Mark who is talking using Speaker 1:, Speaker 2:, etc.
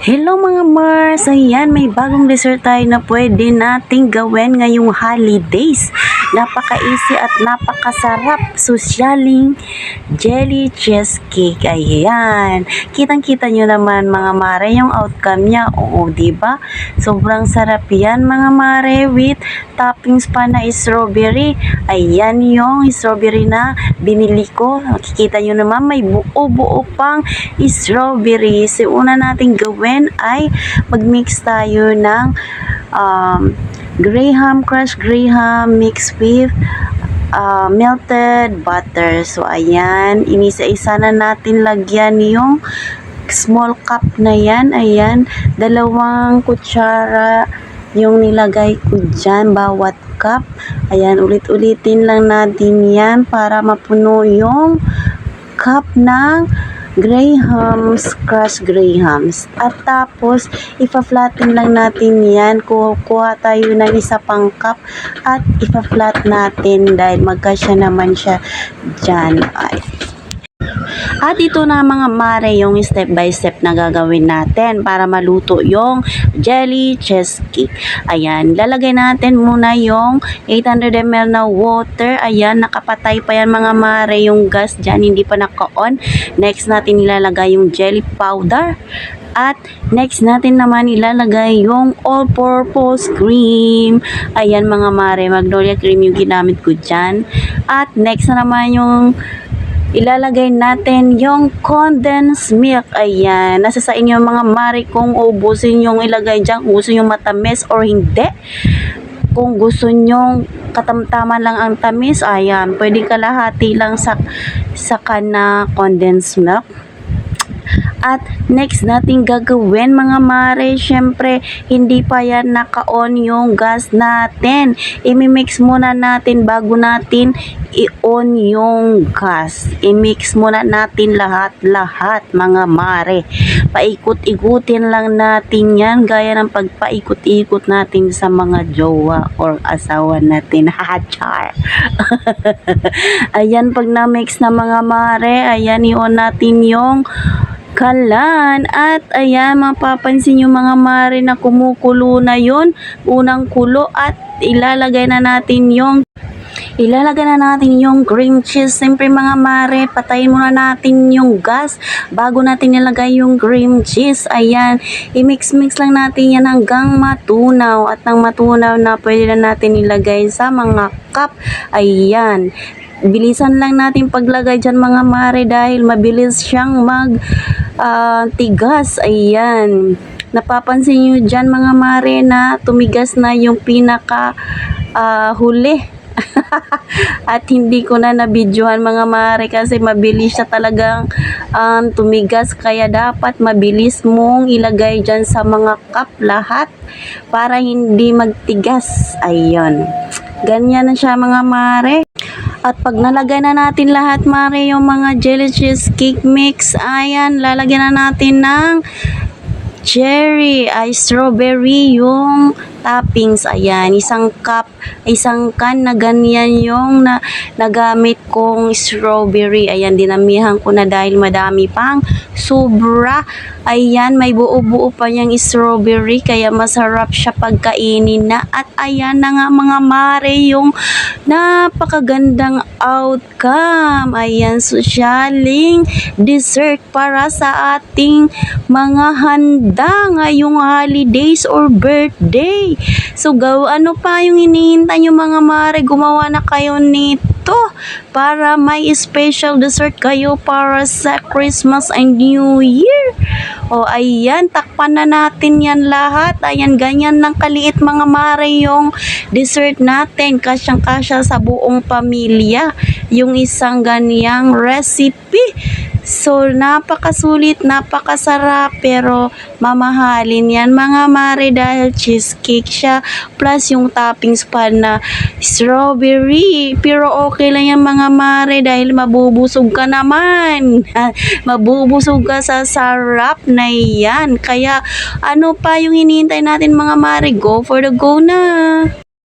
Speaker 1: Hello mga Mars! Ayan, may bagong dessert tayo na pwede nating gawin ngayong holidays. Napaka-easy at napakasarap. Socialing jelly cheesecake. Ayan. Kitang-kita nyo naman mga mare yung outcome niya. Oo, diba? Sobrang sarap yan mga mare with toppings pa na strawberry. Ayan yung strawberry na binili ko. Nakikita nyo naman may buo-buo pang strawberry. So, una natin gawin ay mag-mix tayo ng crushed graham mixed with melted butter. So, ayan. Inisa-isa na natin lagyan yung small cup na yan. Ayan. 2 kutsara yung nilagay ko dyan, bawat cup. Ayan. Ulit-ulitin lang natin yan para mapuno yung cup ng crushed grahams. At tapos, ipa-flatten lang natin yan. Kuha tayo ng isa pang cup at ipa-flat natin dahil magkasya naman siya dyan. At ito na mga mare yung step by step na gagawin natin para maluto yung jelly cheesecake. Ayan, lalagay natin muna yung 800 ml na water. Ayan, nakapatay pa yan mga mare yung gas dyan, hindi pa naka-on. Next natin ilalagay yung jelly powder. At next natin naman ilalagay yung all-purpose cream. Ayan mga mare, Magnolia cream yung ginamit ko dyan. At next na naman yung ilalagay natin yung condensed milk. Ayan. Nasa sa inyo mga mare kung ubusin yung ilagay dyan. Kung gusto nyo matamis or hindi. Kung gusto nyo katamtaman lang ang tamis, ayan. Pwede kalahati lang sa na condensed milk. At next natin gagawin mga mare, syempre hindi pa yan naka-on yung gas natin. I-mix muna natin bago natin i-on yung gas. I-mix muna natin lahat-lahat mga mare. Paikot-ikutin lang natin yan gaya ng pagpaikot-ikot natin sa mga jowa or asawa natin. Char! Ayan, pag na-mix na mga mare, ayan, i-on natin yung kalan. At ayan, mapapansin yung mga mare na kumukulo na yun. Unang kulo at ilalagay na natin yung cream cheese. Siyempre mga mare, patayin muna natin yung gas bago natin nilagay yung cream cheese. Ayan, i-mix-mix lang natin yan hanggang matunaw. At nang matunaw na, pwede na natin ilagay sa mga cup. Ayan. Bilisan lang natin paglagay dyan mga mare dahil mabilis siyang tigas. Ayan. Napapansin nyo dyan mga mare na tumigas na yung pinaka huli. At hindi ko na nabidyohan mga mare kasi mabilis siya talagang tumigas. Kaya dapat mabilis mong ilagay dyan sa mga cup lahat para hindi magtigas. Ayun. Ganyan na siya mga mare. At pag nalagay na natin lahat mare yung mga jelly cheesecake mix, ayan, lalagyan na natin ng strawberry yung toppings. Ayan, isang can na ganyan yung nagamit kong strawberry. Ayan, dinamihan ko na dahil madami pang sobra. Ayan, may buo-buo pa yung strawberry kaya masarap siya pagkainin na. At ayan na nga mga mare yung napakagandang outcome. Ayan, socialing dessert para sa ating mga handa ngayong holidays or birthday. So, ano pa yung hinihintay nyo mga mare? Gumawa na kayo nito para may special dessert kayo para sa Christmas and New Year. O, ayan, takpan na natin yan lahat. Ayan, ganyan lang kaliit mga mare yung dessert natin. Kasyang-kasya sa buong pamilya yung isang ganyang recipe. So, napakasulit, napakasarap, pero mamahalin yan mga mare dahil cheesecake siya. Plus, yung toppings pa na strawberry. Pero okay lang yan mga mare dahil mabubusog ka naman. Mabubusog ka sa sarap na yan. Kaya, ano pa yung hinihintay natin mga mare? Go for the go na!